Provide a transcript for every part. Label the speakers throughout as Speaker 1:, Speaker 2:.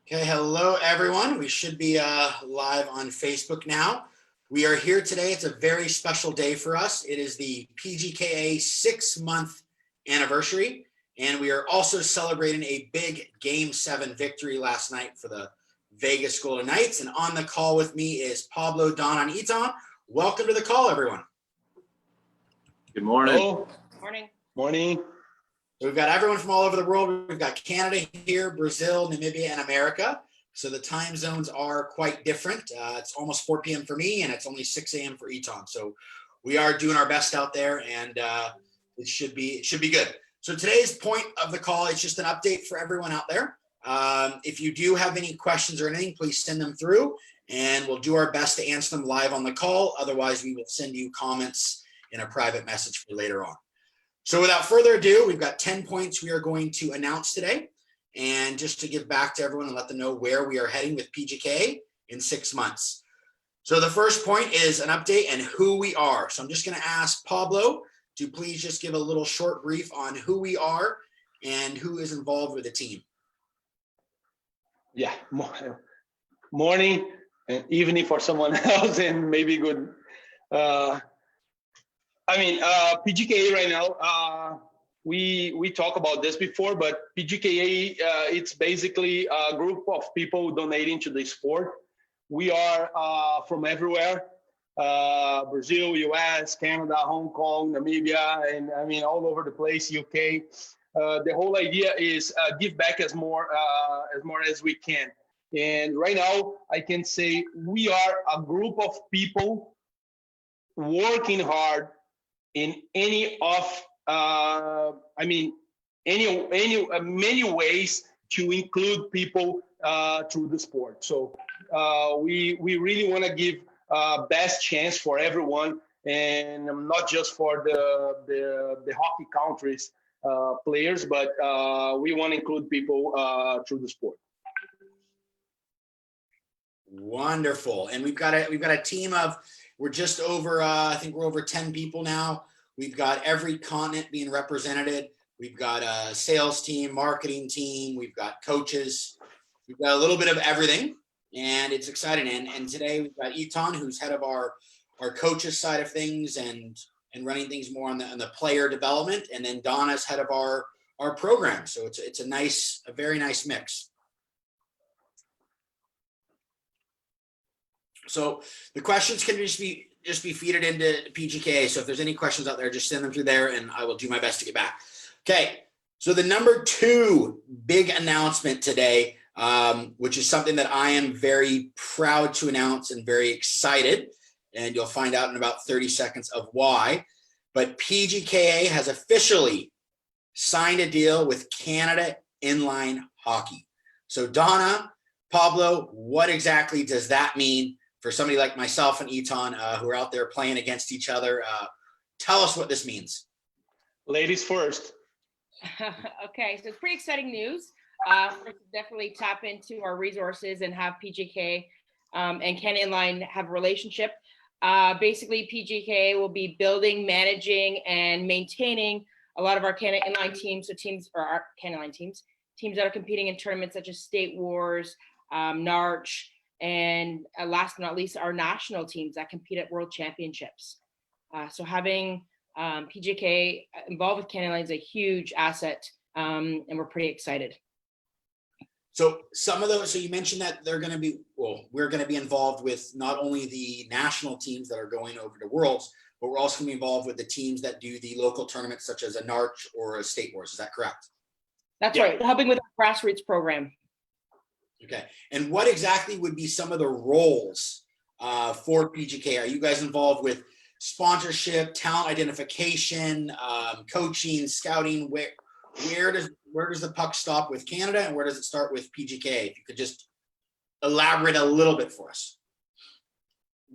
Speaker 1: Okay, hello everyone. We should be live on Facebook now. We are here today. It's a very special day for us. It is the PGKA 6-month anniversary, and we are also celebrating a big Game 7 victory last night for the Vegas Golden Knights. And on the call with me is Pablo, Donna, and Itan. Welcome to the call, everyone.
Speaker 2: Good morning.
Speaker 3: Hello.
Speaker 4: Morning.
Speaker 3: Morning.
Speaker 1: So we've got everyone from all over the world. We've got Canada here, Brazil, Namibia, and America. So the time zones are quite different. It's almost 4 p.m. for me, and it's only 6 a.m. for Itan. So we are doing our best out there, and it should be good. So today's point of the call is just an update for everyone out there. If you do have any questions or anything, please send them through, and we'll do our best to answer them live on the call. Otherwise, we will send you comments in a private message for later on. So without further ado, we've got 10 points we are going to announce today. And just to give back to everyone and let them know where we are heading with PGKA in 6 months. So the first point is an update and who we are. So I'm just going to ask Pablo to please just give a little short brief on who we are and who is involved with the team.
Speaker 3: Yeah, morning and evening for someone else, and maybe good. PGKA right now, we talk about this before, but PGKA, it's basically a group of people donating to the sport. We are from everywhere, Brazil, US, Canada, Hong Kong, Namibia, and all over the place, UK. The whole idea is give back as more as we can. And right now, I can say we are a group of people working hard in many ways to include people through the sport. So we really want to give best chance for everyone, and not just for the hockey countries players, but we want to include people through the sport.
Speaker 1: Wonderful. And we've got a team of, we're just over I think we're over 10 people now. We've got every continent being represented. We've got a sales team, marketing team. We've got coaches. We've got a little bit of everything, and it's exciting. And today we've got Itan, who's head of our coaches side of things and running things more on the player development. And then Donna's head of our program. So it's a very nice mix. So the questions can just be feeded into PGKA. So if there's any questions out there, just send them through there, and I will do my best to get back. Okay. So the number 2 big announcement today, which is something that I am very proud to announce and very excited, and you'll find out in about 30 seconds of why. But PGKA has officially signed a deal with Canada Inline Hockey. So Donna, Pablo, what exactly does that mean for somebody like myself and Itan who are out there playing against each other? Tell us what this means.
Speaker 3: Ladies first.
Speaker 4: Okay, so it's pretty exciting news. Definitely tap into our resources and have PGK and Canada Inline have a relationship. Basically, PGK will be building, managing, and maintaining a lot of our Canada Inline teams. So teams, or our Canada Inline teams that are competing in tournaments such as State Wars, NARCH, and last but not least, our national teams that compete at World Championships. So having PGK involved with Canada Inline is a huge asset, and we're pretty excited.
Speaker 1: So some of those, so you mentioned that we're going to be involved with not only the national teams that are going over to Worlds, but we're also going to be involved with the teams that do the local tournaments such as a NARCH or a State Wars. Is that correct?
Speaker 4: That's right. Helping with our grassroots program.
Speaker 1: Okay. And what exactly would be some of the roles for PGK? Are you guys involved with sponsorship, talent identification, coaching, scouting? Where does the puck stop with Canada, and where does it start with PGK? If you could just elaborate a little bit for us.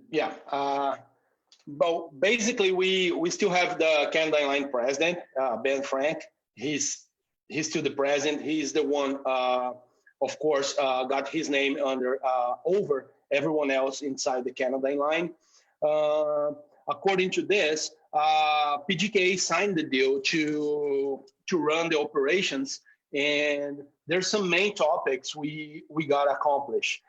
Speaker 3: Yeah. But basically, we still have the Canada Inline president, Ben Frank. He's still the president. He's the one, of course, got his name over everyone else inside the Canada Inline. According to this, PGKA signed the deal to run the operations, and there's some main topics we got to accomplish.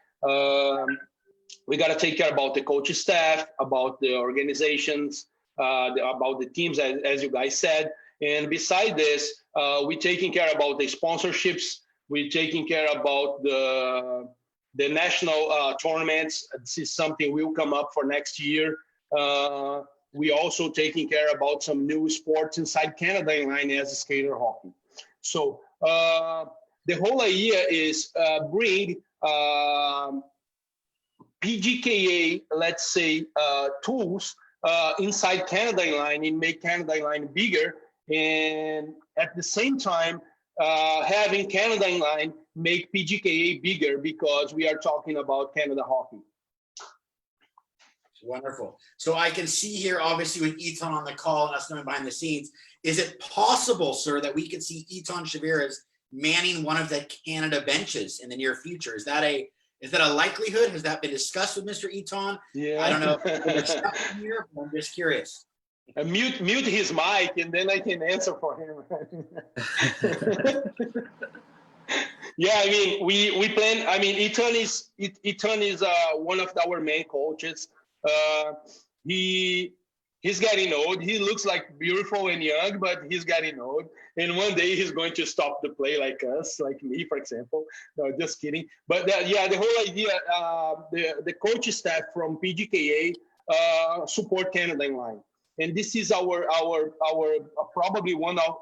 Speaker 3: We got to take care about the coaching staff, about the organizations, about the teams, as you guys said. And beside this, we're taking care about the sponsorships. We're taking care about the national tournaments. This is something will come up for next year. We also taking care about some new sports inside Canada Inline as skater hockey. So the whole idea is bring PGKA, let's say, tools inside Canada Inline and make Canada Inline bigger. And at the same time, having Canada Inline make PGKA bigger because we are talking about Canada hockey.
Speaker 1: Wonderful. So I can see here, obviously, with Itan on the call and us knowing behind the scenes, is it possible, sir, that we could see Itan Chavira manning one of the Canada benches in the near future? Is that a likelihood? Has that been discussed with Mr. Itan?
Speaker 3: Yeah.
Speaker 1: I don't know if it's here, but I'm just curious.
Speaker 3: Mute his mic, and then I can answer for him. Yeah, I mean, we plan. I mean, Itan is one of our main coaches. He's getting old. He looks like beautiful and young, but he's getting old. And one day he's going to stop the play like us, like me, for example. No, just kidding. But yeah, the whole idea, the coach staff from PGKA support Canada Inline. And this is our probably one of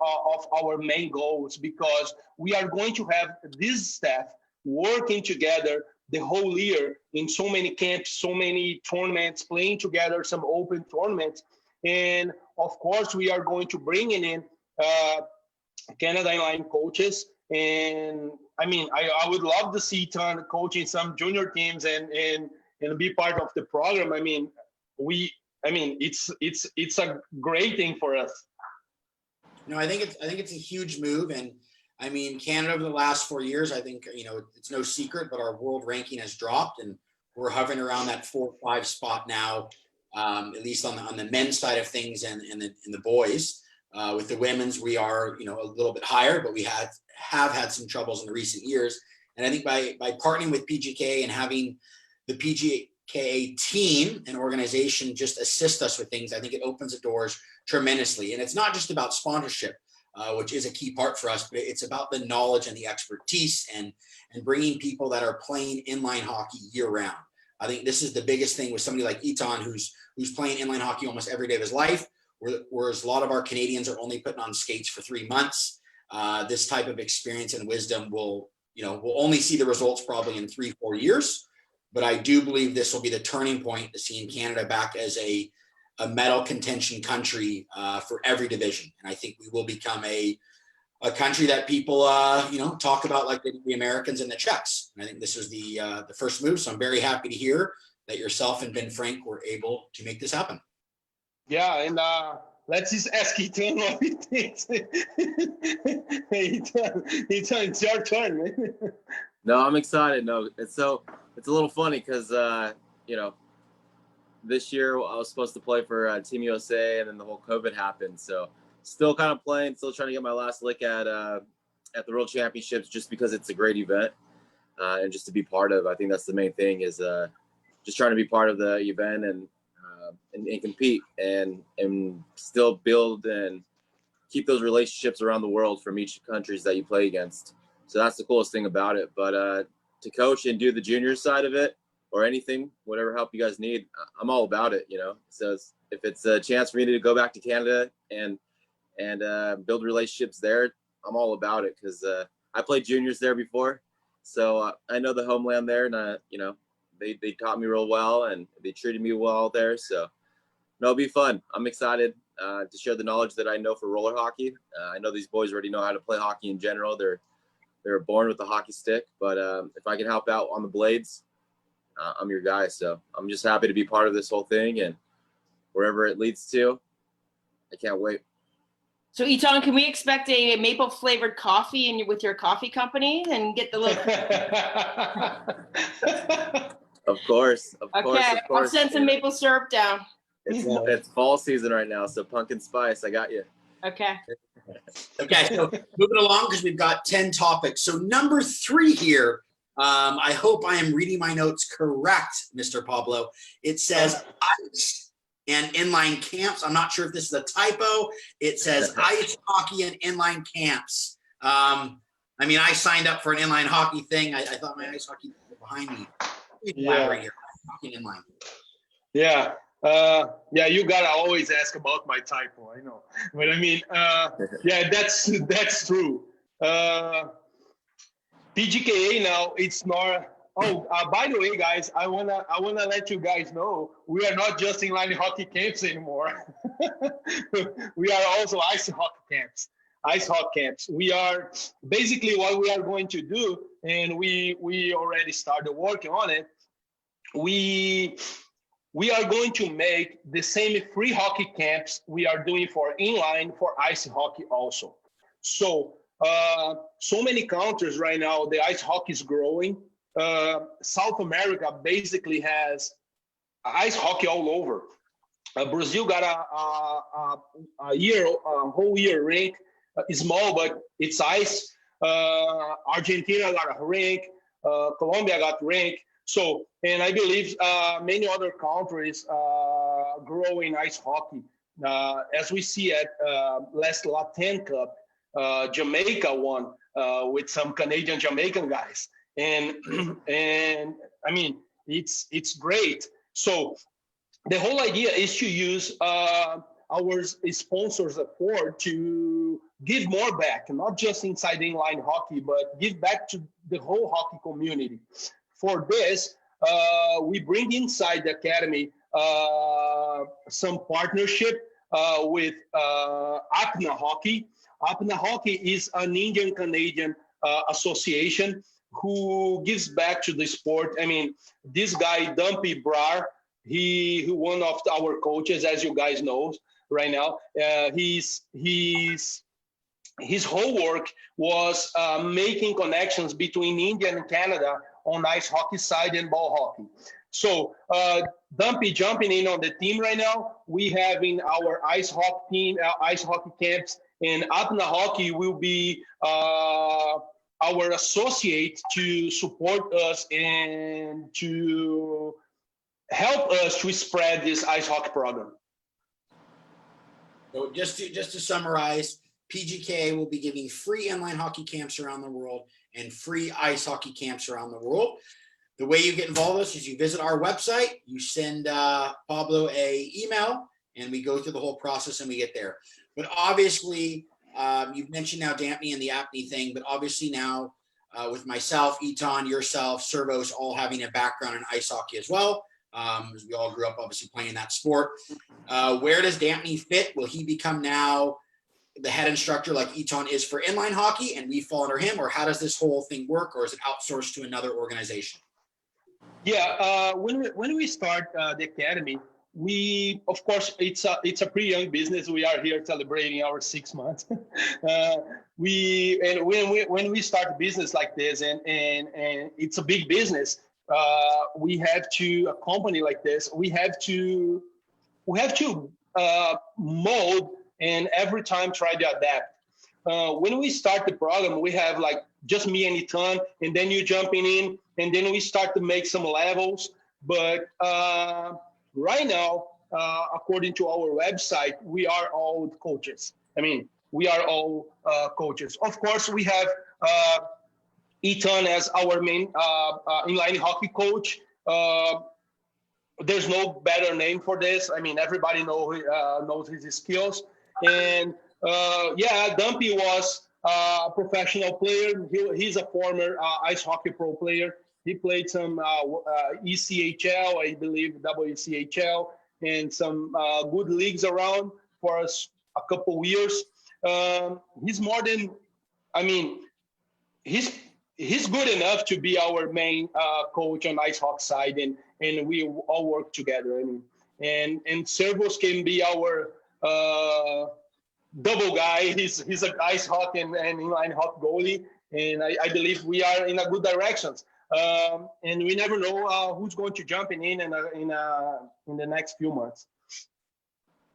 Speaker 3: our main goals, because we are going to have this staff working together the whole year in so many camps, so many tournaments, playing together, some open tournaments. And of course, we are going to bring in Canada Inline coaches. And I mean, I would love to see Itan coaching some junior teams and be part of the program. I mean, it's a great thing for us.
Speaker 1: No, I think it's a huge move. And I mean, Canada over the last 4 years, I think, it's no secret, but our world ranking has dropped, and we're hovering around that 4 or 5 spot now, at least on the men's side of things and the boys. With the women's, we are, a little bit higher, but we have had some troubles in the recent years. And I think by partnering with PGKA and having the PGKA team and organization just assist us with things, I think it opens the doors tremendously. And it's not just about sponsorship, which is a key part for us, but it's about the knowledge and the expertise and bringing people that are playing inline hockey year round. I think this is the biggest thing with somebody like Itan, who's playing inline hockey almost every day of his life, whereas a lot of our Canadians are only putting on skates for 3 months. This type of experience and wisdom we'll only see the results probably in 3-4 years. But I do believe this will be the turning point to seeing Canada back as a medal contention country for every division. And I think we will become a country that people, talk about like the Americans and the Czechs. And I think this was the first move. So I'm very happy to hear that yourself and Ben Frank were able to make this happen.
Speaker 3: Yeah, and let's just ask Itan what he thinks. Itan, it's your turn, man.
Speaker 2: No, I'm excited. No, it's a little funny because this year I was supposed to play for Team USA, and then the whole COVID happened. So still kind of playing, still trying to get my last lick at the World Championships, just because it's a great event and just to be part of. I think that's the main thing, is just trying to be part of the event and compete and still build and keep those relationships around the world from each countries that you play against. So that's the coolest thing about it. But to coach and do the junior side of it, or anything, whatever help you guys need, I'm all about it, So if it's a chance for me to go back to Canada and build relationships there, I'm all about it, because I played juniors there before. So I know the homeland there, and they taught me real well, and they treated me well there. So it'll be fun. I'm excited to share the knowledge that I know for roller hockey. I know these boys already know how to play hockey in general. They're born with a hockey stick, but if I can help out on the blades, I'm your guy. So I'm just happy to be part of this whole thing, and wherever it leads to, I can't wait.
Speaker 4: So Itan, can we expect a maple flavored coffee with your coffee company and get the little?
Speaker 2: Of course.
Speaker 4: Okay, I'll send some maple syrup down.
Speaker 2: It's fall season right now, so pumpkin spice, I got you.
Speaker 4: Okay.
Speaker 1: Okay, so moving along because we've got 10 topics. So number 3 here, I hope I am reading my notes correct, Mr. Pablo. It says ice and inline camps. I'm not sure if this is a typo. It says ice hockey and inline camps. I mean, I signed up for an inline hockey thing. I thought my ice hockey was behind me.
Speaker 3: Yeah.
Speaker 1: Right here. Hockey inline.
Speaker 3: Yeah. Yeah, you gotta always ask about my typo. I know, but I mean, yeah, that's true. PGKA now, it's not. Oh, by the way, guys, I wanna let you guys know we are not just inline hockey camps anymore. We are also ice hockey camps. Ice hockey camps. We are basically what we are going to do, and we already started working on it. We are going to make the same free hockey camps we are doing for inline for ice hockey also. So, so many countries right now, the ice hockey is growing. South America basically has ice hockey all over. Brazil got a whole year rink, small, but it's ice. Argentina got a rink. Colombia got rink. So, and I believe many other countries growing ice hockey. As we see at last Latin Cup, Jamaica won with some Canadian Jamaican guys, and and I mean it's great. So the whole idea is to use our sponsors' support to give more back, not just inside inline hockey, but give back to the whole hockey community. For this, we bring inside the academy some partnership with Apna Hockey. Apna Hockey is an Indian-Canadian association who gives back to the sport. I mean, this guy, Dumpy Brar, he one of our coaches, as you guys know right now. His whole work was making connections between India and Canada on ice hockey side and ball hockey. So Dumpy jumping in on the team right now. We have in our ice hockey team, ice hockey camps, and Apna Hockey will be our associate to support us and to help us to spread this ice hockey program.
Speaker 1: So just to summarize, PGKA will be giving free inline hockey camps around the world and free ice hockey camps around the world. The way you get involved with us is you visit our website, you send Pablo a email, and we go through the whole process and we get there. But obviously, you've mentioned now Dampney and the Apney thing, but obviously now with myself, Itan, yourself, Servos, all having a background in ice hockey as well, as we all grew up obviously playing that sport. Where does Dampney fit? Will he become now the head instructor like Itan is for inline hockey and we fall under him, or how does this whole thing work, or is it outsourced to another organization?
Speaker 3: Yeah, when we start the academy, we, of course, it's a pretty young business. We are here celebrating our 6 months. When we start a business like this, and it's a big business, we have to, a company like this, we have to mold and every time try to adapt. When we start the program, we have like just me and Itan, and then you jumping in, and then we start to make some levels. But right now, according to our website, we are all coaches. I mean, we are all coaches. Of course, we have Itan as our main inline hockey coach. There's no better name for this. I mean, everybody knows his skills. And yeah, Dumpy was a professional player. He's a former ice hockey pro player. He played some ECHL, I believe, WCHL, and some good leagues around for us a couple years. He's more than, I mean, he's good enough to be our main coach on ice hockey side, and we all work together. I mean, and Servos can be our double guy. He's a ice hockey and inline hockey goalie, and I believe we are in a good directions. And we never know who's going to jump in the next few months.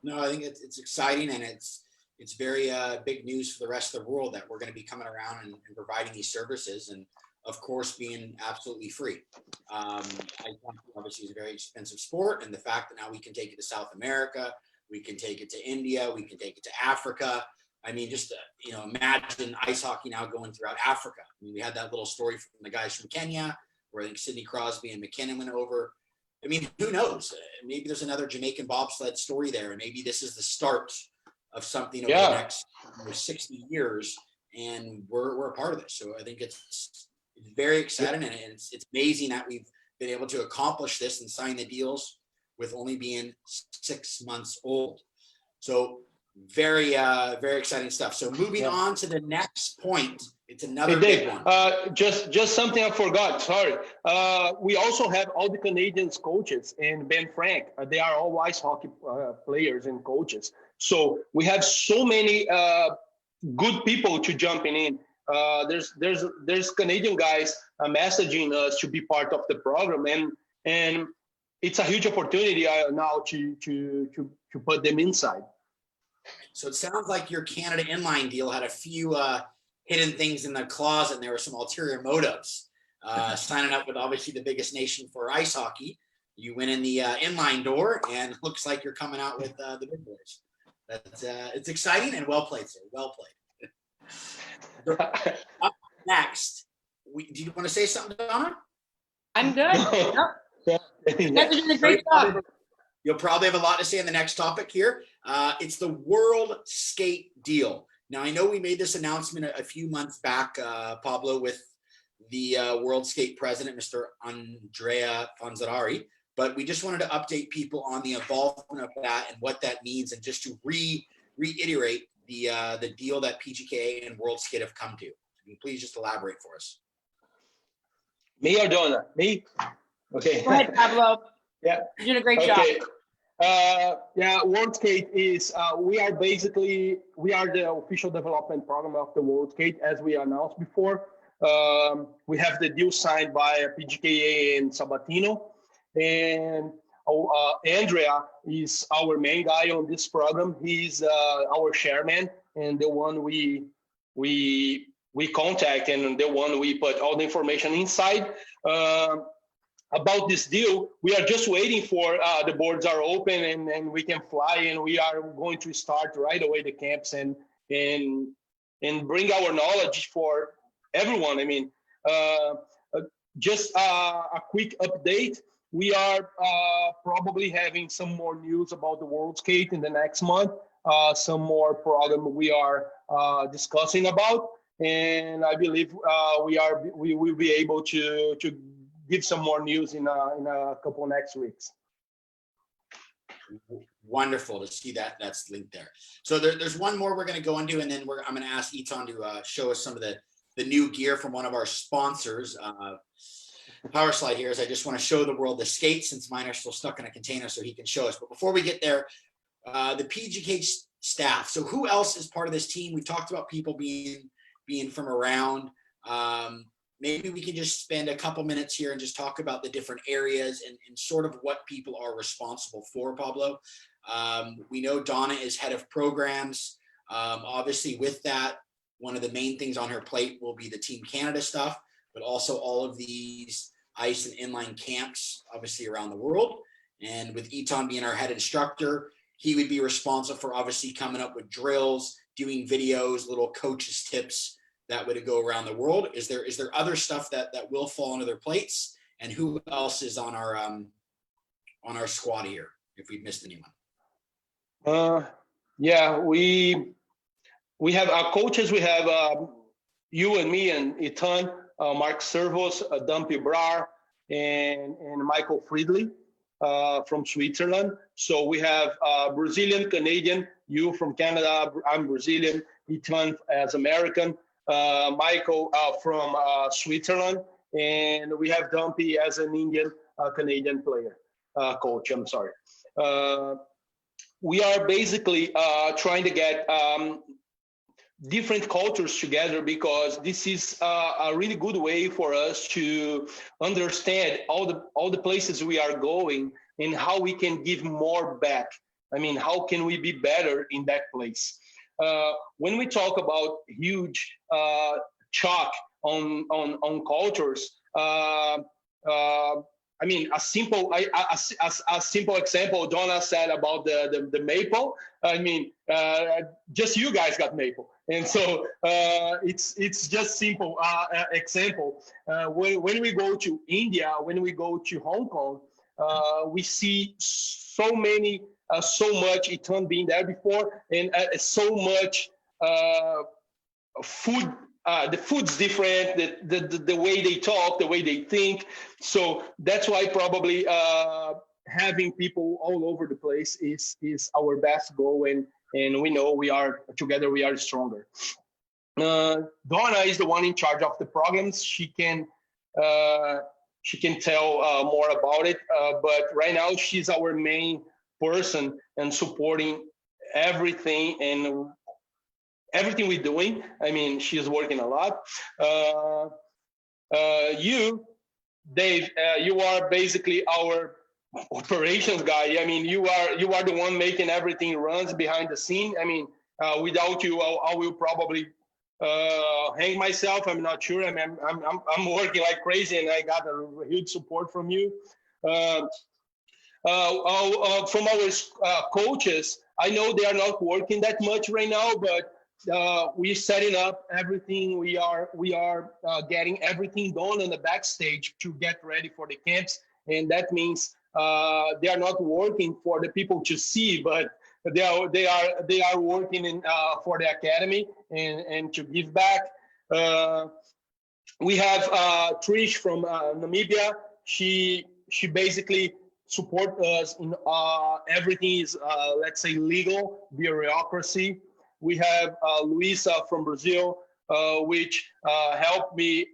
Speaker 1: No, I think it's exciting, and it's it's very big news for the rest of the world that we're going to be coming around and providing these services, and of course being absolutely free. I think obviously it's a very expensive sport, and the fact that now we can take it to South America, we can take it to India, we can take it to Africa. I mean, just imagine ice hockey now going throughout Africa. I mean, we had that little story from the guys from Kenya, where I think Sidney Crosby and McKinnon went over. I mean, who knows? Maybe there's another Jamaican bobsled story there, and maybe this is the start of something over the next 60 years, and we're a part of this. So I think it's very exciting, and it's amazing that we've been able to accomplish this and sign the deals with only being 6 months old. So very exciting stuff. So moving on to the next point, it's another big one.
Speaker 3: Just something I forgot. Sorry. We also have all the Canadians coaches and Ben Frank. They are all ice hockey players and coaches. So we have so many good people to jumping in. There's Canadian guys messaging us to be part of the program, and it's a huge opportunity now to put them inside.
Speaker 1: So it sounds like your Canada inline deal had a few hidden things in the closet, and there were some ulterior motives. Signing up with obviously the biggest nation for ice hockey, you went in the inline door, and it looks like you're coming out with the big boys. It's exciting and well played, sir. Well played. Up next, do you want to say something, Donna?
Speaker 4: I'm good. You guys are doing a great job.
Speaker 1: You'll probably have a lot to say on the next topic here. It's the World Skate deal. Now, I know we made this announcement a few months back, Pablo, with the World Skate president, Mr. Andrea Fonzarari, but we just wanted to update people on the involvement of that and what that means, and just to reiterate the deal that PGKA and World Skate have come to. Can you please just elaborate for us?
Speaker 3: Me or Donna? Me? Okay.
Speaker 4: Go ahead, Pablo.
Speaker 3: Yeah.
Speaker 4: You're doing a great job.
Speaker 3: World Skate is, we are the official development program of the World Skate, as we announced before. We have the deal signed by PGKA and Sabatino, and Andrea is our main guy on this program. He's our chairman, and the one we contact, and the one we put all the information inside. About this deal, we are just waiting for the boards are open and we can fly, and we are going to start right away the camps and bring our knowledge for everyone. I mean, just a quick update. We are probably having some more news about the World Skate in the next month. Some more program we are discussing about, and I believe we will be able to give some more news in a couple of next weeks.
Speaker 1: Wonderful to see that's linked there. So there's one more we're going to go into, and then I'm going to ask Itan to show us some of the new gear from one of our sponsors. Power Slide here is I just want to show the world the skates, since mine are still stuck in a container, so he can show us. But before we get there, the PGK staff. So who else is part of this team? We talked about people being from around. Maybe we can just spend a couple minutes here and just talk about the different areas and sort of what people are responsible for, Pablo. We know Donna is head of programs. Obviously with that, one of the main things on her plate will be the Team Canada stuff, but also all of these ice and inline camps, obviously around the world. And with Itan being our head instructor, he would be responsible for obviously coming up with drills, doing videos, little coaches tips that would go around the world. Is there other stuff that will fall into their plates? And who else is on our squad here, if we've missed anyone?
Speaker 3: We have our coaches. We have you and me and Itan, Mark Servos, Dumpy Brar, and Michael Friedley from Switzerland. So we have Brazilian, Canadian, you from Canada, I'm Brazilian, Itan as American, Michael from Switzerland, and we have Dumpy as an Indian Canadian player, coach, I'm sorry. We are basically trying to get different cultures together, because this is a really good way for us to understand all the places we are going and how we can give more back. I mean, how can we be better in that place? when we talk about huge shock on cultures, I mean, a simple example. Donna said about the maple. I mean, just you guys got maple, and so it's just simple example. When we go to India, when we go to Hong Kong, we see so much Itan being there before, and so much food. The food's different, the way they talk, the way they think. So that's why probably having people all over the place is our best goal, and we know we are together, we are stronger. Donna is the one in charge of the programs. She can tell more about it, but right now she's our main person and supporting everything and everything we're doing. I mean, she's working a lot. You, Dave, you are basically our operations guy. I mean, you are the one making everything runs behind the scene. I mean, without you, I will probably hang myself. I'm not sure. I mean, I'm working like crazy, and I got a huge support from you. From our coaches, I know they are not working that much right now, but we're setting up everything. We are getting everything done on the backstage to get ready for the camps, and that means they are not working for the people to see, but they are working for the academy and to give back. We have Trish from Namibia. She basically support us in everything is let's say legal bureaucracy. We have Luisa from Brazil, which helped me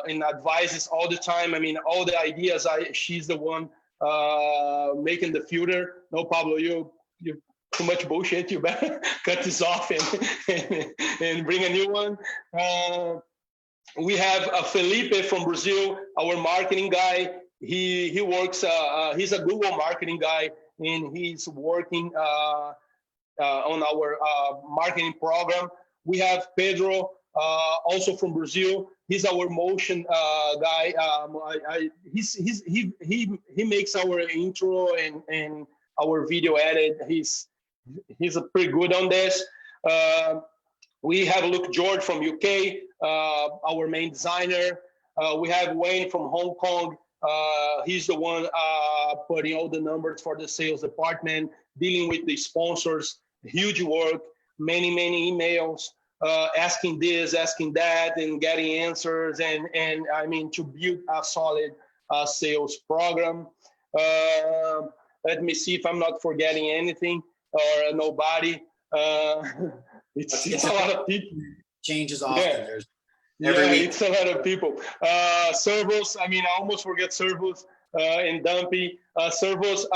Speaker 3: and advises all the time. I mean, all the ideas, she's the one making the filter. No, Pablo, you too much bullshit. You better cut this off and bring a new one. We have Felipe from Brazil, our marketing guy. He works. He's a Google marketing guy, and he's working on our marketing program. We have Pedro, also from Brazil. He's our motion guy. He makes our intro and our video edit. He's pretty good on this. We have Luke George from UK, our main designer. We have Wayne from Hong Kong. He's the one putting all the numbers for the sales department, dealing with the sponsors. Huge work, many emails, asking this, asking that, and getting answers, and I mean, to build a solid sales program. Let me see if I'm not forgetting anything or nobody. It's a lot of people.
Speaker 1: Changes often.
Speaker 3: Yeah. It's a lot of people. Servos, I mean, I almost forget Servos and Dumpy. Servos,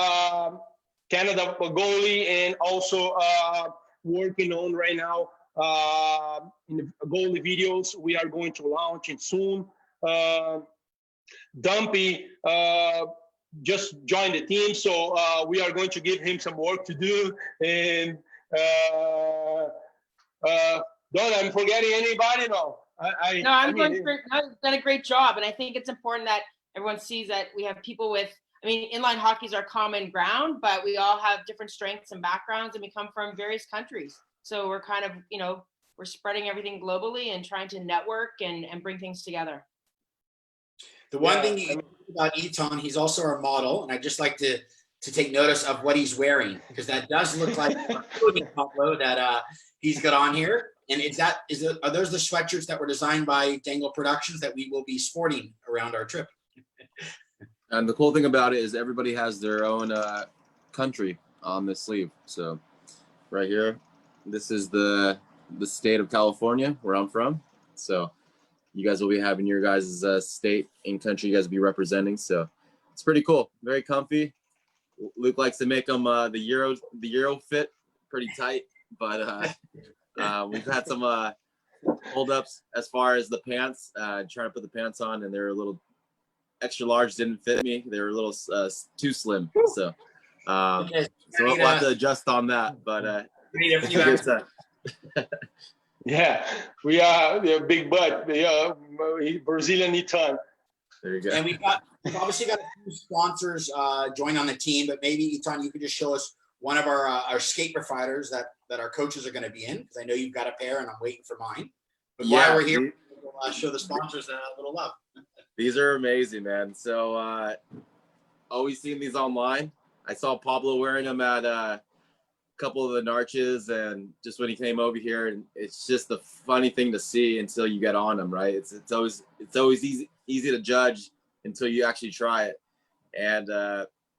Speaker 3: Canada goalie, and also working on right now in the goalie videos we are going to launch it soon. Dumpy just joined the team, so we are going to give him some work to do. And Donna, I'm forgetting anybody? No.
Speaker 4: I've done a great job, and I think it's important that everyone sees that we have people with. I mean, inline hockey is our common ground, but we all have different strengths and backgrounds, and we come from various countries. So we're kind of, we're spreading everything globally and trying to network and bring things together.
Speaker 1: The one thing you about Itan, he's also our model, and I'd just like to take notice of what he's wearing, because that does look like Pablo that he's got on here. And are those the sweatshirts that were designed by Dangle Productions that we will be sporting around our trip?
Speaker 2: And the cool thing about it is everybody has their own country on the sleeve. So right here, this is the state of California, where I'm from. So you guys will be having your guys' state and country you guys will be representing. So it's pretty cool. Very comfy. Luke likes to make them the Euro fit pretty tight, but we've had some holdups as far as the pants, trying to put the pants on, and they're a little extra large, didn't fit me. They were a little too slim. So we'll have to adjust on that, but
Speaker 1: we need a few extra.
Speaker 3: Yeah, we are big butt. Brazilian Itan.
Speaker 2: There you go.
Speaker 1: And we've obviously got a few sponsors join on the team, but maybe Itan, you could just show us one of our skate providers that our coaches are going to be in, because I know you've got a pair and I'm waiting for mine. But while we're here, we'll show the sponsors a little love.
Speaker 2: These are amazing, man. So always seen these online. I saw Pablo wearing them at a couple of the Narches, and just when he came over here, and it's just a funny thing to see until you get on them, right? It's always easy to judge until you actually try it. And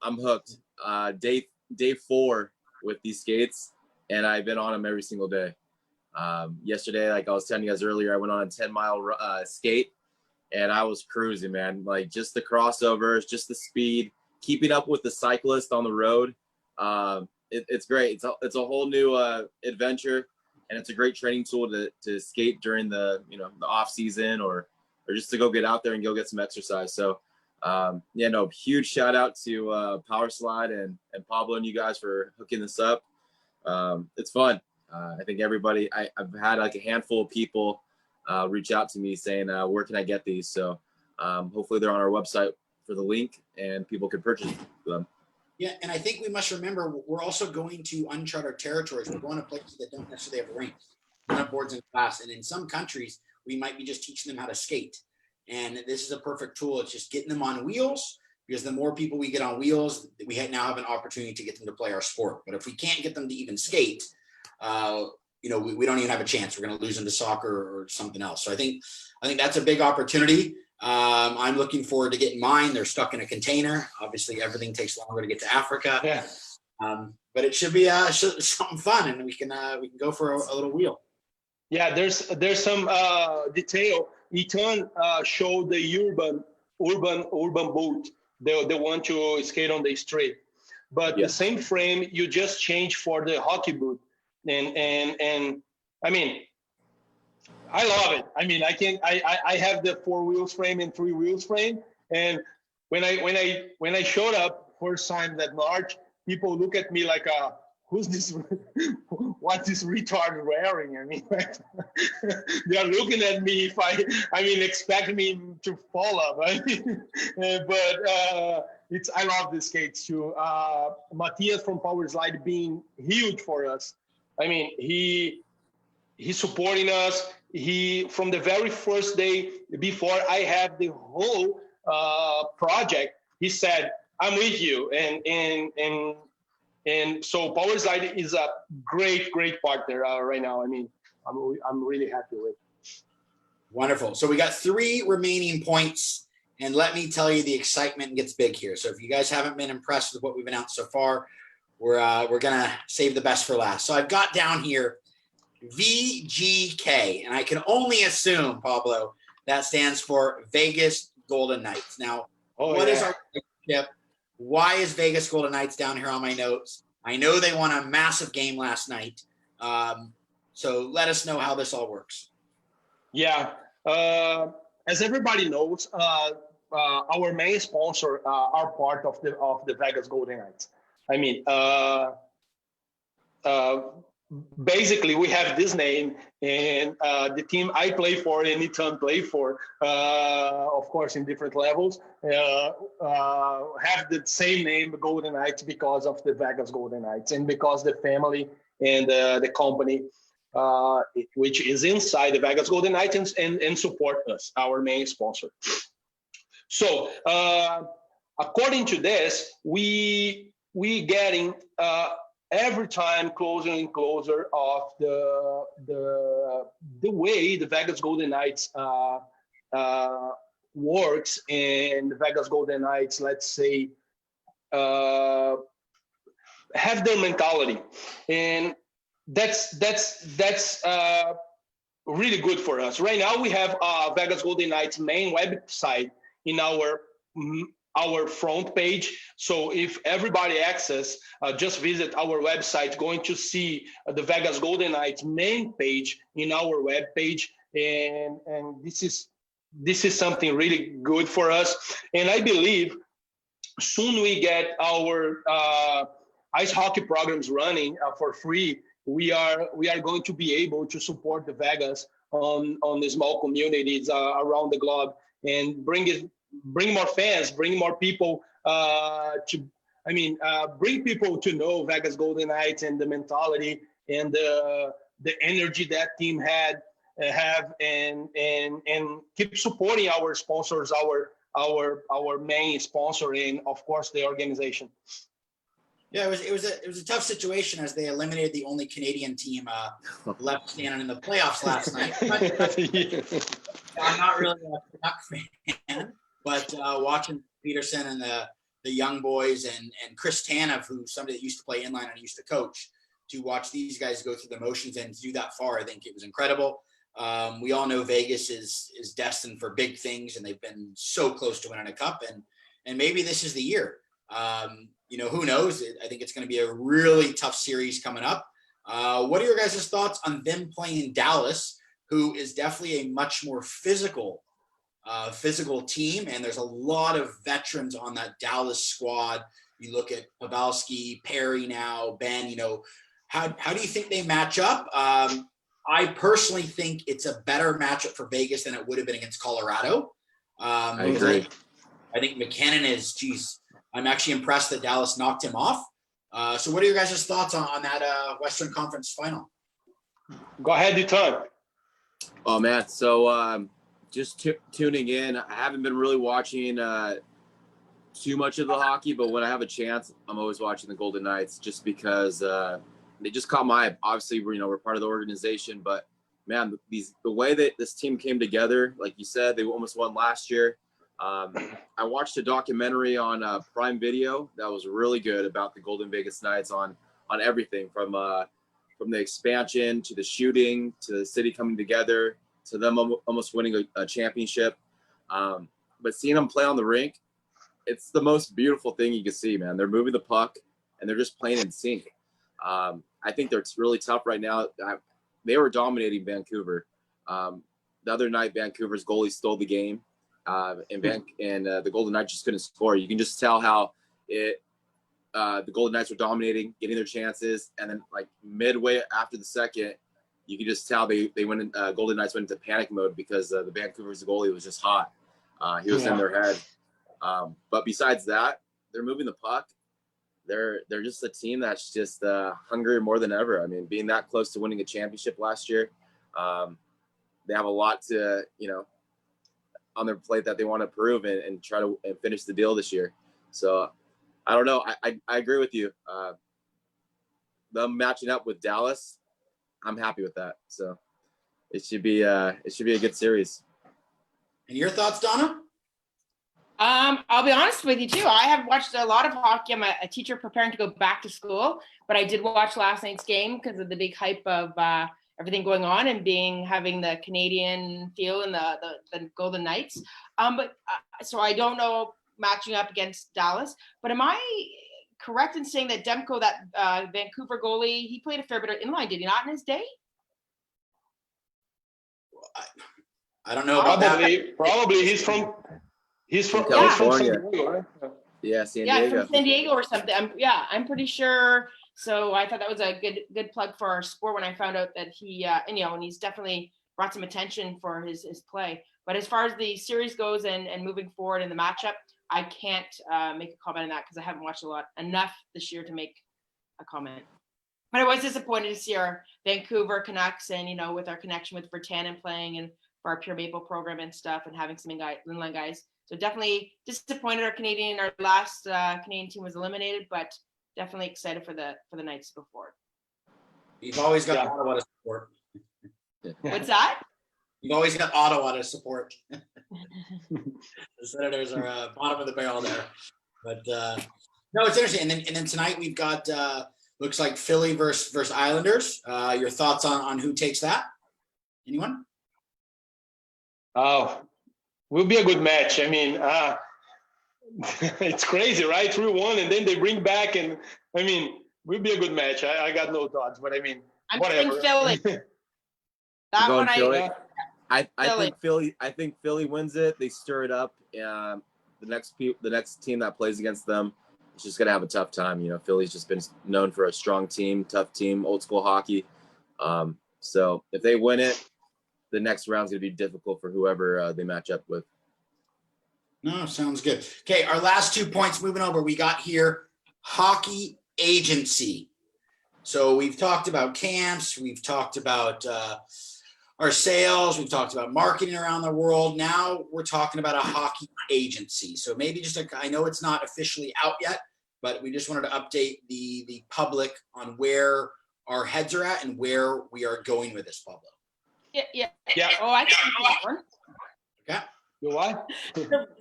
Speaker 2: I'm hooked. Day 4 with these skates, and I've been on them every single day. Yesterday, like I was telling you guys earlier, I went on a 10-mile skate, and I was cruising, man. Like just the crossovers, just the speed, keeping up with the cyclist on the road. It's great. It's a whole new adventure, and it's a great training tool to skate during the off season or just to go get out there and go get some exercise. So huge shout out to Power Slide and Pablo and you guys for hooking this up. It's fun. I think everybody, I've had like a handful of people reach out to me saying, where can I get these? So hopefully they're on our website for the link and people can purchase them.
Speaker 1: Yeah, and I think we must remember we're also going to uncharted territories. We're going to places that don't necessarily have rinks, boards in class, and in some countries we might be just teaching them how to skate. And this is a perfect tool. It's just getting them on wheels, because the more people we get on wheels, we now have an opportunity to get them to play our sport. But if we can't get them to even skate, we don't even have a chance. We're going to lose them to soccer or something else. So I think that's a big opportunity. I'm looking forward to getting mine. They're stuck in a container. Obviously, everything takes longer to get to Africa.
Speaker 3: Yeah.
Speaker 1: But it should be something fun, and we can go for a little wheel.
Speaker 3: Yeah, there's some detail. Itan showed the urban boat. They want to skate on the street, but the same frame you just change for the hockey boot, and I mean, I love it. I mean, I have the 4 wheels frame and 3 wheels frame, and when I showed up first time that March, people look at me like who's this? What's this retard wearing? I mean, they are looking at me expect me to follow, right? But I love the skates too. Matthias from Power Slide being huge for us. I mean, he's supporting us. He, from the very first day before I had the whole project, he said, "I'm with you," and so Power Slide is a great partner right now. I mean, I'm really happy with.
Speaker 1: Wonderful. So we got 3 remaining points, and let me tell you, the excitement gets big here. So if you guys haven't been impressed with what we've announced so far, we're gonna save the best for last. So I've got down here VGK, and I can only assume, Pablo, that stands for Vegas Golden Knights. Now, what is our relationship? Why is Vegas Golden Knights down here on my notes? I know they won a massive game last night. So let us know how this all works.
Speaker 3: Yeah. As everybody knows, our main sponsor are part of the Vegas Golden Knights. I mean, basically we have this name, and the team I play for and Itan play for, of course in different levels, have the same name, Golden Knights, because of the Vegas Golden Knights and because the family and the company which is inside the Vegas Golden Knights and support us, our main sponsor. So according to this, we getting every time closer and closer of the way the Vegas Golden Knights works, and the Vegas Golden Knights, let's say, have their mentality, and that's really good for us. Right now, we have Vegas Golden Knights main website in our front page. So if everybody access, just visit our website, going to see the Vegas Golden Knights main page in our web page, and this is something really good for us. And I believe soon we get our ice hockey programs running for free we are going to be able to support the Vegas on the small communities around the globe and bring more fans, bring more people bring people to know Vegas Golden Knights and the mentality and the energy that team have and keep supporting our sponsors, our main sponsor, and of course the organization.
Speaker 1: Yeah, it was a tough situation as they eliminated the only Canadian team left standing in the playoffs last night. But, I'm not really a Duck fan, but watching Peterson and the young boys and Chris Tanev, who's somebody that used to play inline and used to coach, to watch these guys go through the motions and to do that far, I think it was incredible. We all know Vegas is destined for big things, and they've been so close to winning a cup, and maybe this is the year. Who knows? I think it's going to be a really tough series coming up. What are your guys' thoughts on them playing Dallas, who is definitely a much more physical team, and there's a lot of veterans on that Dallas squad. You look at Pavelski, Perry now, Ben, how do you think they match up? I personally think it's a better matchup for Vegas than it would have been against Colorado.
Speaker 2: I agree.
Speaker 1: I think McKinnon I'm actually impressed that Dallas knocked him off. So what are your guys' thoughts on that Western Conference final?
Speaker 3: Go ahead, Itan.
Speaker 2: Oh, man. So just tuning in. I haven't been really watching too much of the hockey, but when I have a chance, I'm always watching the Golden Knights just because they just caught my eye. Obviously, we're part of the organization, but, man, the way that this team came together, like you said, they almost won last year. I watched a documentary on Prime Video that was really good about the Golden Vegas Knights on everything from the expansion to the shooting to the city coming together to them almost winning a championship. But seeing them play on the rink, it's the most beautiful thing you can see, man. They're moving the puck and they're just playing in sync. I think they're really tough right now. They were dominating Vancouver. The other night, Vancouver's goalie stole the game. And the Golden Knights just couldn't score. You can just tell how the Golden Knights were dominating, getting their chances, and then like midway after the second, you can just tell they went in, Golden Knights went into panic mode because the Vancouver's goalie was just hot. He was in their head. But besides that, they're moving the puck. They're just a team that's just hungry more than ever. I mean, being that close to winning a championship last year, they have a lot to on their plate that they want to prove and try to finish the deal this year. So I don't know. I agree with you. Them matching up with Dallas, I'm happy with that. So it should be a good series.
Speaker 1: And your thoughts, Donna?
Speaker 4: I'll be honest with you too. I have watched a lot of hockey. I'm a teacher preparing to go back to school, but I did watch last night's game because of the big hype of everything going on and having the Canadian feel in the Golden Knights. So I don't know matching up against Dallas, but am I correct in saying that Demko, that Vancouver goalie, he played a fair bit of inline, did he not, in his day?
Speaker 1: I don't know about
Speaker 3: Probably he's from
Speaker 2: California.
Speaker 3: San Diego, right?
Speaker 2: Yeah, San Diego.
Speaker 4: From San Diego or something. I'm pretty sure. So I thought that was a good plug for our sport when I found out that he, and he's definitely brought some attention for his play. But as far as the series goes and moving forward in the matchup, I can't make a comment on that because I haven't watched enough this year to make a comment. But I was disappointed to see our Vancouver Canucks and, with our connection with Vertanen playing and for our Pure Maple program and stuff and having some inline guys. So definitely disappointed our last Canadian team was eliminated, but definitely excited for the Knights to go forward.
Speaker 1: You've always got Ottawa to support.
Speaker 4: What's that?
Speaker 1: You've always got Ottawa to support. The Senators are bottom of the barrel there. But no, it's interesting. And then tonight we've got looks like Philly versus Islanders. Your thoughts on who takes that? Anyone?
Speaker 3: Oh, will be a good match. I mean, it's crazy, right? 3-1, and then they bring back, and I mean, will be a good match. I got no thoughts, but I mean,
Speaker 4: I'm
Speaker 3: whatever.
Speaker 4: Philly. That one,
Speaker 2: Philly? I think Philly wins it. They stir it up. The next team that plays against them, it's just gonna have a tough time. You know, Philly's just been known for a strong team, tough team, old school hockey. So if they win it, the next round's gonna be difficult for whoever they match up with.
Speaker 1: No, sounds good. Okay, our last 2 points moving over. We got here hockey agency. So we've talked about camps, we've talked about our sales, we've talked about marketing around the world. Now we're talking about a hockey agency. So maybe just I know it's not officially out yet, but we just wanted to update the public on where our heads are at and where we are going with this, Pablo.
Speaker 4: Yeah. Oh, I can do that one.
Speaker 1: Okay.
Speaker 3: You what?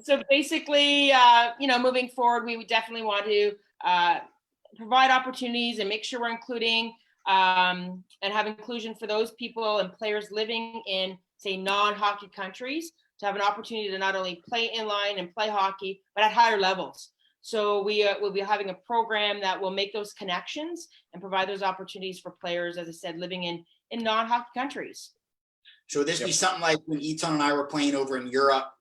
Speaker 4: So basically, moving forward, we would definitely want to provide opportunities and make sure we're including and have inclusion for those people and players living in, say, non-hockey countries to have an opportunity to not only play inline and play hockey, but at higher levels. So we will be having a program that will make those connections and provide those opportunities for players, as I said, living in non-hockey countries.
Speaker 1: So would this be something like when Itan and I were playing over in Europe?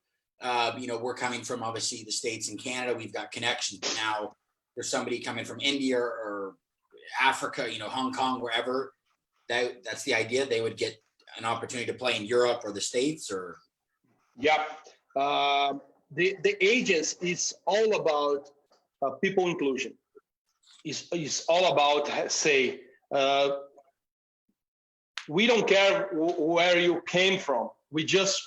Speaker 1: We're coming from obviously the States and Canada. We've got connections. But now there's somebody coming from India or Africa, Hong Kong, wherever. That's the idea. They would get an opportunity to play in Europe or the States, or.
Speaker 3: Yep. The agents is all about people inclusion. It's all about, say, we don't care where you came from. We just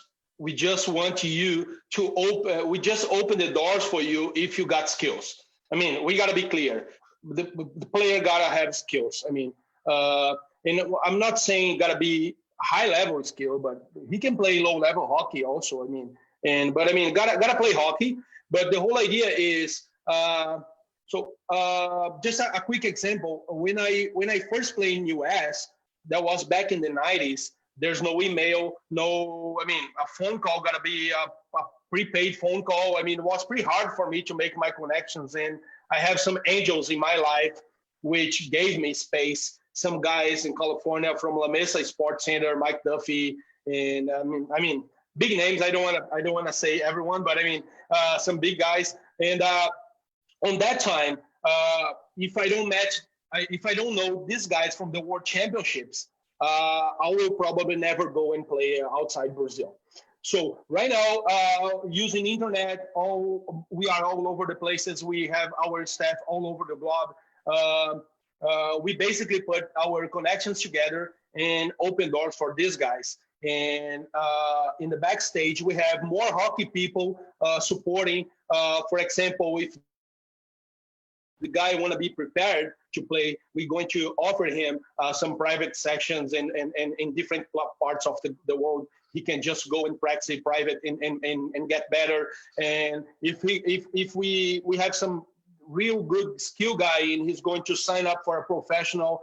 Speaker 3: want you to open. We just open the doors for you if you got skills. I mean, we got to be clear. The player gotta have skills. I mean, and I'm not saying gotta be high level skill, but he can play low level hockey also. I mean, gotta play hockey. But the whole idea is just a quick example. When I first played in US, that was back in the 90s. There's no email, a phone call gotta be a prepaid phone call. I mean, it was pretty hard for me to make my connections, and I have some angels in my life which gave me space. Some guys in California from La Mesa Sports Center, Mike Duffy, and I mean big names. I don't want to say everyone, but some big guys. And on that time, if I don't know these guys from the World Championships, I will probably never go and play outside Brazil. So right now, using internet, we are all over the places. We have our staff all over the globe. We basically put our connections together and open doors for these guys. And in the backstage, we have more hockey people supporting. For example, if the guy want to be prepared to play, we're going to offer him some private sections and in different parts of the world. He can just go and practice private and get better. And if we have some real good skill guy and he's going to sign up for a professional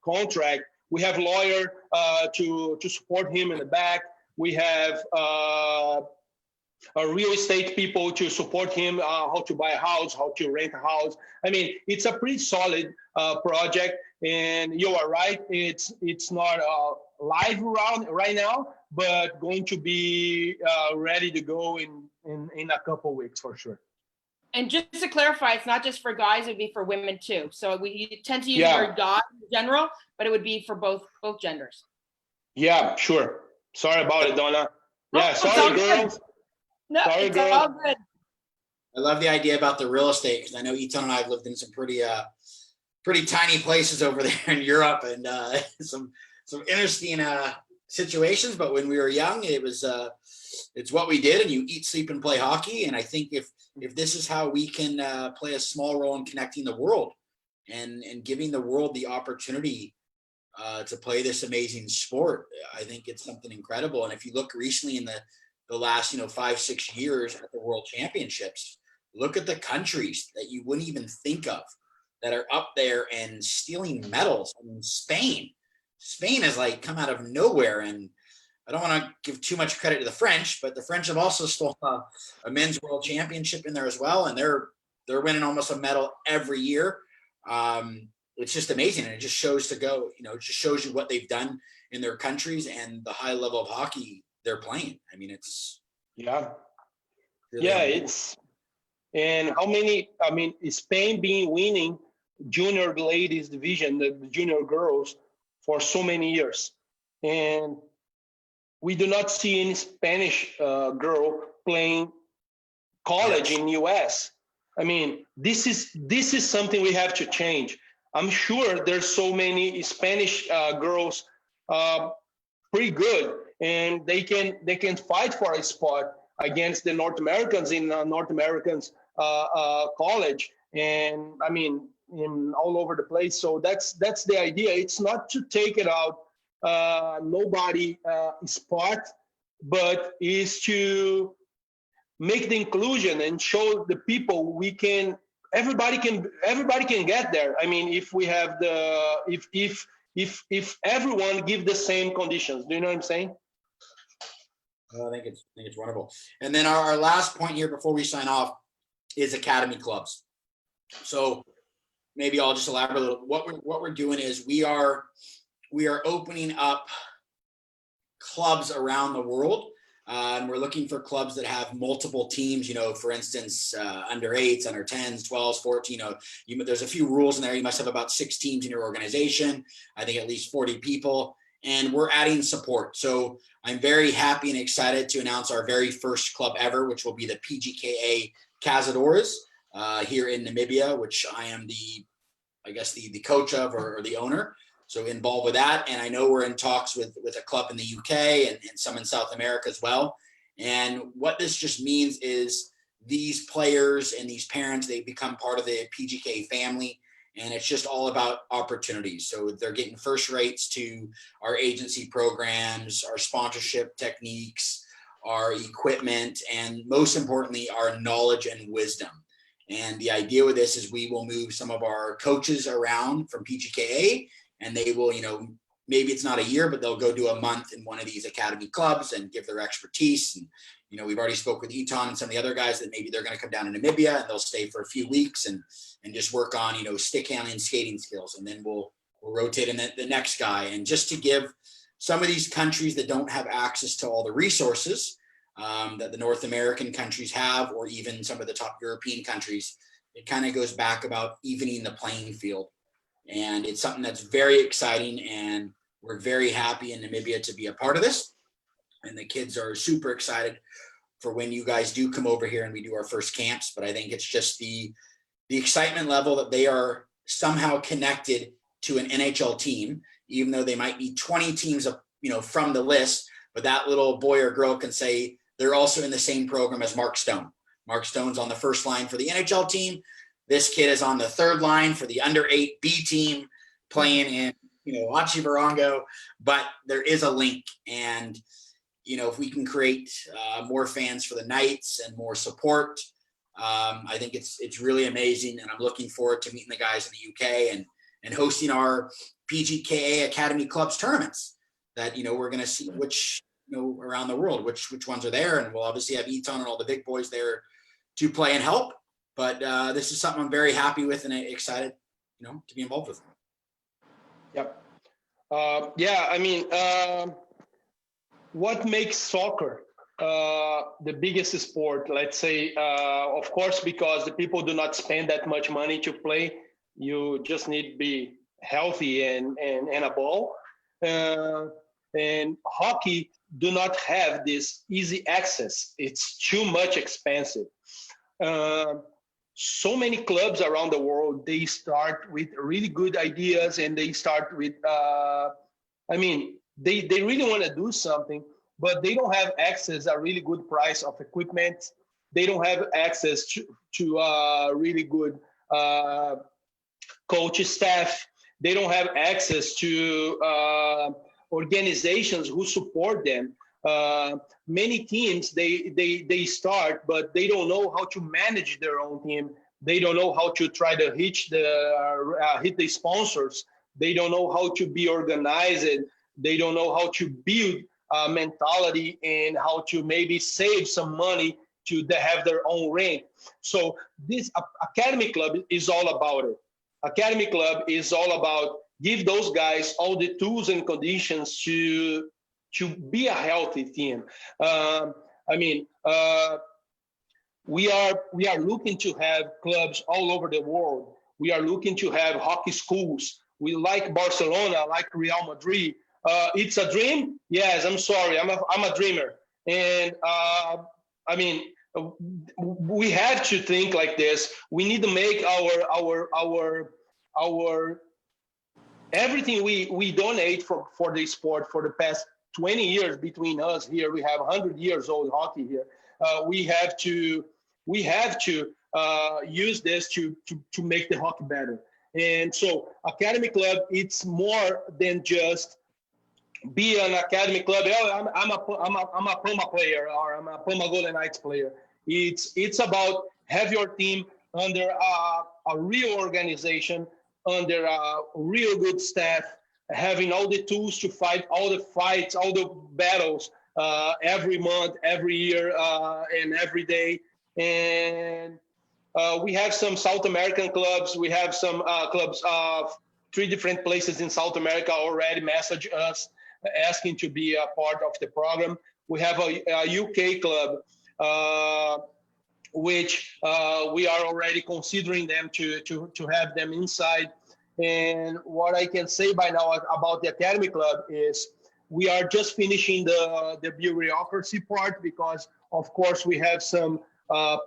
Speaker 3: contract, we have lawyer to support him in the back. We have real estate people to support him, how to buy a house, how to rent a house. I mean, it's a pretty solid project. And you are right, it's not live around right now, but going to be ready to go in a couple weeks for sure.
Speaker 4: And just to clarify, it's not just for guys; it'd be for women too. So we tend to use the word "guy" in general, but it would be for both genders.
Speaker 3: Yeah, sure. Sorry about it, Donna. Yeah,
Speaker 4: sorry,
Speaker 3: girls.
Speaker 4: No,
Speaker 3: sorry,
Speaker 4: it's
Speaker 3: girls.
Speaker 4: all good.
Speaker 1: I love the idea about the real estate because I know Itan and I have lived in some pretty tiny places over there in Europe and some interesting situations. But when we were young, it was it's what we did, and you eat, sleep, and play hockey. And I think if this is how we can play a small role in connecting the world and giving the world the opportunity to play this amazing sport, I think it's something incredible. And if you look recently in the last 5-6 years at the World Championships, look at the countries that you wouldn't even think of that are up there and stealing medals. I mean, Spain has come out of nowhere, and I don't want to give too much credit to the French, but the French have also stole a men's world championship in there as well, and they're winning almost a medal every year. It's just amazing, and it just shows it just shows you what they've done in their countries and the high level of hockey they're playing. I mean, it's
Speaker 3: really
Speaker 1: amazing.
Speaker 3: And how many, I mean, Spain being winning junior ladies division, the junior girls, for so many years. And we do not see any Spanish girl playing college in US. I mean, this is something we have to change. I'm sure there's so many Spanish girls pretty good, and they can fight for a spot against the North Americans in North Americans college, and I mean in all over the place. So that's the idea. It's not to take it out nobody spot, but is to make the inclusion and show the people we can. Everybody can get there. I mean, if we have if everyone give the same conditions. Do you know what I'm saying?
Speaker 1: I think it's wonderful. And then our last point here before we sign off is academy clubs. So maybe I'll just elaborate a little. What we're doing is we are opening up clubs around the world. And we're looking for clubs that have multiple teams, you know, for instance, under 8s, under 10s, 12s, 14. There's a few rules in there. You must have about 6 teams in your organization. I think at least 40 people. And we're adding support. So I'm very happy and excited to announce our very first club ever, which will be the PGKA Cazadores here in Namibia, which I am the coach of or the owner. So involved with that. And I know we're in talks with a club in the UK and some in South America as well. And what this just means is these players and these parents, they become part of the PGK family. And it's just all about opportunities. So they're getting first rates to our agency programs, our sponsorship techniques, our equipment, and most importantly, our knowledge and wisdom. And the idea with this is we will move some of our coaches around from PGKA, and they will, you know, maybe it's not a year, but they'll go do a month in one of these academy clubs and give their expertise. And, you know, we've already spoke with Itan and some of the other guys that maybe they're going to come down to Namibia and they'll stay for a few weeks and just work on, you know, stick handling, skating skills. And then we'll rotate in the next guy. And just to give some of these countries that don't have access to all the resources that the North American countries have, or even some of the top European countries, it kind of goes back about evening the playing field. And it's something that's very exciting, and we're very happy in Namibia to be a part of this. And the kids are super excited for when you guys do come over here and we do our first camps. But I think it's just the excitement level that they are somehow connected to an NHL team, even though they might be 20 teams of, you know, from the list, but that little boy or girl can say they're also in the same program as Mark Stone. Mark Stone's on the first line for the NHL team. This kid is on the third line for the under 8 B team playing in, you know, Achivarongo, but there is a link. And, you know, if we can create more fans for the Knights and more support, I think it's really amazing. And I'm looking forward to meeting the guys in the UK and hosting our PGKA Academy Clubs tournaments that, you know, we're going to see which, you know, around the world, which ones are there. And we'll obviously have Itan and all the big boys there to play and help. But this is something I'm very happy with and excited, you know, to be involved with.
Speaker 3: Yep. Yeah, I mean, what makes soccer the biggest sport? Let's say, of course, because the people do not spend that much money to play. You just need to be healthy and a ball. And hockey do not have this easy access. It's too much expensive. So many clubs around the world, they start with really good ideas, and they start with, I mean, they really want to do something, but they don't have access a really good price of equipment. They don't have access to really good coach staff. They don't have access to organizations who support them. Many teams, they start, but they don't know how to manage their own team. They don't know how to try to hit the sponsors. They don't know how to be organized. They don't know how to build mentality and how to maybe save some money to have their own rink. So this academy club is all about it. Academy club is all about give those guys all the tools and conditions to be a healthy team. I mean, we are looking to have clubs all over the world. We are looking to have hockey schools. We like Barcelona, like Real Madrid. It's a dream. Yes, I'm sorry. I'm a dreamer, and I mean, we have to think like this. We need to make our everything we donate for the sport for the past 20 years between us here. We have 100 years old hockey here. We have to use this to make the hockey better. And so Academy Club, it's more than just be an academy club. Oh, I'm a Pama player, or I'm a Pama Golden Knights player. It's about have your team under a real organization, under a real good staff, having all the tools to fight all the fights, all the battles every month, every year, and every day. And we have some South American clubs. We have some clubs of 3 different places in South America already message us asking to be a part of the program. We have a UK club, which we are already considering them to have them inside. And what I can say by now about the Academy Club is we are just finishing the bureaucracy part, because of course we have some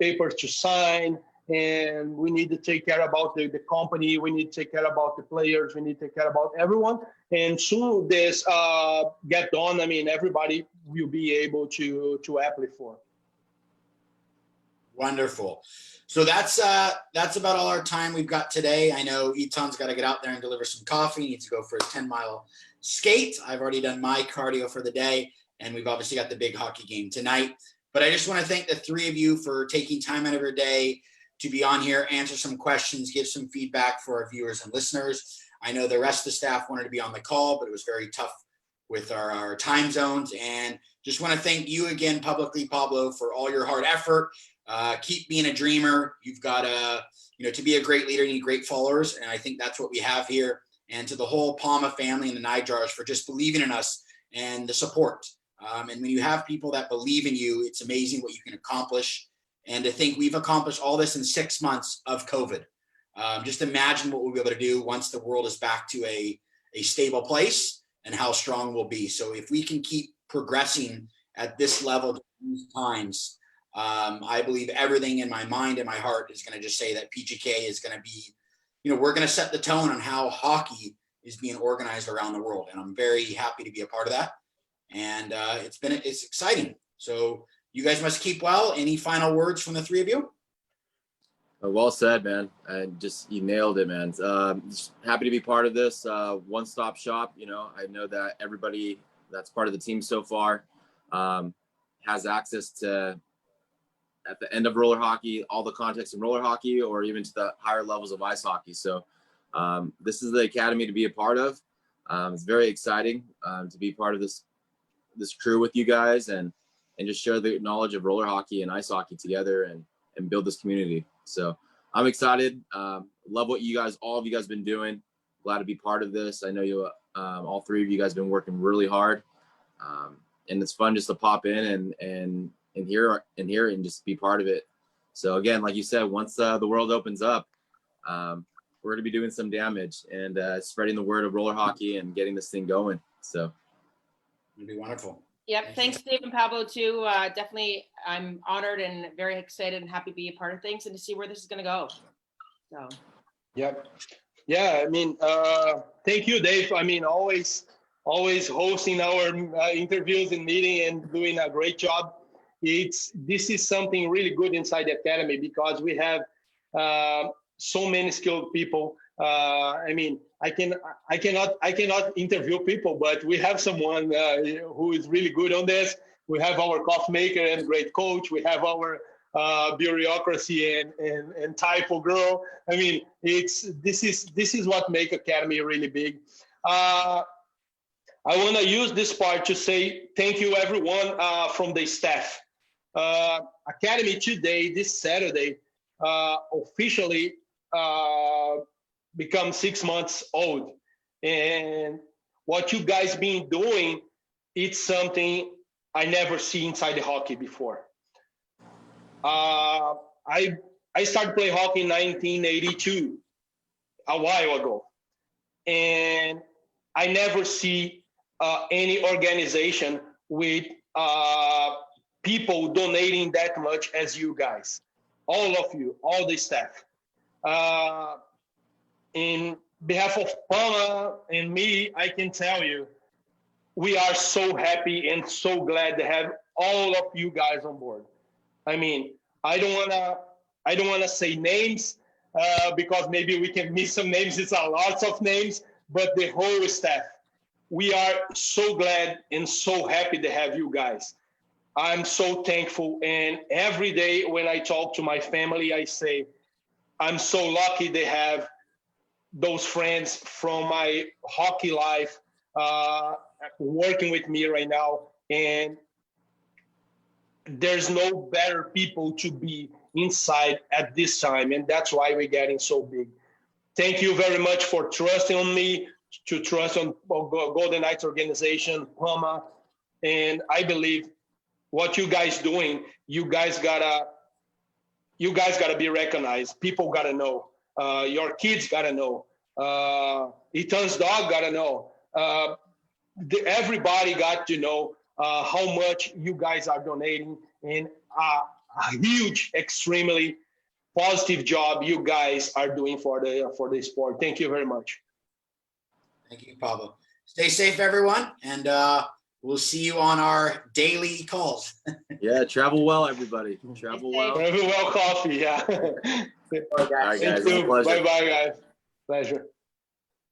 Speaker 3: papers to sign, and we need to take care about the company. We need to take care about the players. We need to take care about everyone. And soon this get done, I mean, everybody will be able to apply for.
Speaker 1: Wonderful. So that's about all our time we've got today. I know Itan's got to get out there and deliver some coffee. He needs to go for a 10-mile skate. I've already done my cardio for the day, and we've obviously got the big hockey game tonight. But I just want to thank the 3 of you for taking time out of your day to be on here, answer some questions, give some feedback for our viewers and listeners. I know the rest of the staff wanted to be on the call, but it was very tough with our time zones. And just want to thank you again publicly, Pablo, for all your hard effort. Keep being a dreamer. You've got to be a great leader, you need great followers. And I think that's what we have here. And to the whole Pama family and the Nijars for just believing in us and the support. And when you have people that believe in you, it's amazing what you can accomplish. And to think we've accomplished all this in 6 months of COVID. Just imagine what we'll be able to do once the world is back to a stable place, and how strong we'll be. So if we can keep progressing at this level these times, I believe everything in my mind and my heart is going to just say that PGKA is going to be, we're going to set the tone on how hockey is being organized around the world. And I'm very happy to be a part of that. And it's exciting. So you guys must keep well. Any final words from the 3 of you?
Speaker 2: Well said, man. And you nailed it, man. Just happy to be part of this one-stop shop. I know that everybody that's part of the team so far has access to, at the end of roller hockey, all the context in roller hockey, or even to the higher levels of ice hockey. So this is the academy to be a part of. It's very exciting to be part of this crew with you guys, and just share the knowledge of roller hockey and ice hockey together, and build this community. So I'm excited. Love what all of you guys been doing. Glad to be part of this. I know you, all 3 of you guys been working really hard. And it's fun just to pop in and hear and just be part of it. So again, like you said, once the world opens up, we're going to be doing some damage and spreading the word of roller hockey and getting this thing going. So
Speaker 1: it'd be wonderful.
Speaker 4: Yep. Thanks, Dave and Pablo, too. Definitely, I'm honored and very excited and happy to be a part of things and to see where this is going to go. So.
Speaker 3: Yep. Yeah. I mean, thank you, Dave. I mean, always hosting our interviews and meeting and doing a great job. This is something really good inside the academy, because we have so many skilled people. I mean, I cannot interview people, but we have someone who is really good on this. We have our coffee maker and great coach. We have our bureaucracy and typo girl. I mean, this is what make academy really big. I want to use this part to say thank you everyone from the staff. Academy today, this Saturday, officially become 6 months old, and what you guys been doing, it's something I never see inside the hockey before. I started playing hockey in 1982, a while ago, and I never see any organization with people donating that much as you guys, all of you, all the staff. In behalf of Pama and me, I can tell you, we are so happy and so glad to have all of you guys on board. I mean, I don't wanna say names because maybe we can miss some names. It's a lot of names, but the whole staff, we are so glad and so happy to have you guys. I'm so thankful, and every day when I talk to my family, I say, I'm so lucky to have those friends from my hockey life working with me right now, and there's no better people to be inside at this time, and that's why we're getting so big. Thank you very much for trusting on me, to trust on Golden Knights organization, Pama, and I believe what you guys doing, you guys gotta be recognized. People gotta know. Your kids gotta know. Itan's dog gotta know. Everybody got to know how much you guys are donating, and a huge, extremely positive job you guys are doing for the sport. Thank you very much.
Speaker 1: Thank you, Pablo. Stay safe, everyone, and we'll see you on our daily calls.
Speaker 2: Yeah, travel well, everybody. Travel well.
Speaker 3: Travel well, coffee. Yeah.
Speaker 2: All right, guys.
Speaker 3: Thank you. Bye, guys. Pleasure.